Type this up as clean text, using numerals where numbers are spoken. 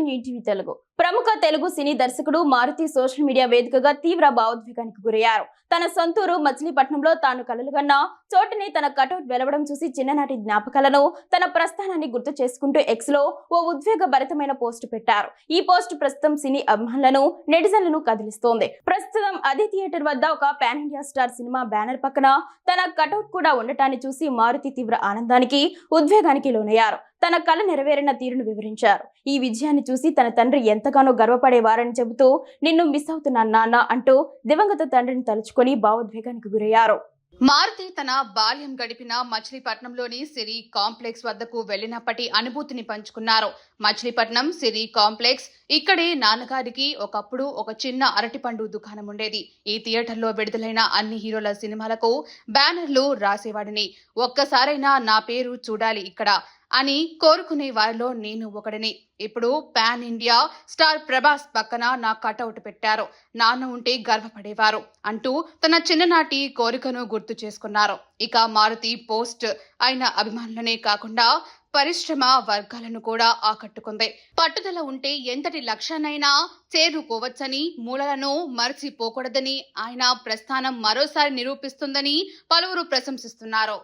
New TV Telugu ప్రముఖ తెలుగు సినీ దర్శకుడు Maruti social media వేదికగా తీవ్ర భావోద్వేగానికి గురయ్యారు. తన సొంతూరు మచిలీపట్నంలో తాను కలలుగన్న చోటుని తన కటౌట్ వెలవడం చూసి చిన్ననాటి జ్ఞాపకాలను తన ప్రస్థానాన్ని గుర్తు చేసుకుంటూ ఎక్స్ లో ఓ ఉద్వేగభరితమైన పోస్ట్ పెట్టారు. ఈ పోస్ట్ ప్రస్తుతం సినీ అభిమానులను నెటిజన్లను కదిలిస్తోంది. ప్రస్తుతం అదే థియేటర్ వద్ద ఒక pan India star cinema banner పక్కన తన కటౌట్ కూడా ఉండటాన్ని చూసి మారుతి తీవ్ర ఆనందానికి ఉద్వేగానికి లోనయ్యారు. తన కల నెరవేరిన తీరును వివరించారు. ఈ విజయాన్ని చూసి తన తండ్రి ఎంతగానో గర్వపడేవారని చెబుతూ నిన్ను మిస్ అవుతున్నా నాన్న అంటూ దివంగత తండ్రిని తలుచుకొని భావోద్వేగానికి గురయ్యారు. మారుతి తన బాల్యం గడిపిన మచిలీపట్నంలోని సిరి కాంప్లెక్స్ వద్దకు వెళ్లినప్పటి అనుభూతిని పంచుకున్నారు. మచిలీపట్నం సిరి కాంప్లెక్స్ ఇక్కడే నాన్నగారికి ఒకప్పుడు ఒక చిన్న అరటిపండు దుకాణం ఉండేది. ఈ థియేటర్లో విడుదలైన అన్ని హీరోల సినిమాలకు బ్యానర్లు రాసేవాడిని. ఒక్కసారైనా నా పేరు చూడాలి ఇక్కడ అని కోరుకునే వారిలో నేను ఒకడిని. ఇప్పుడు పాన్ ఇండియా స్టార్ ప్రభాస్ పక్కన నా కటౌట్ పెట్టారు. నాన్న ఉంటే గర్వపడేవారు అంటూ తన చిన్ననాటి కోరికను గుర్తు చేసుకున్నారు. ఇక మారుతి పోస్ట్ అయిన అభిమానులనే కాకుండా పరిశ్రమ వర్గాలను కూడా ఆకట్టుకుంది. పట్టుదల ఉంటే ఎంతటి లక్ష్యాన్నైనా చేరుకోవచ్చని, మూలలను మరచిపోకూడదని ఆయన ప్రస్థానం మరోసారి నిరూపిస్తుందని పలువురు ప్రశంసిస్తున్నారు.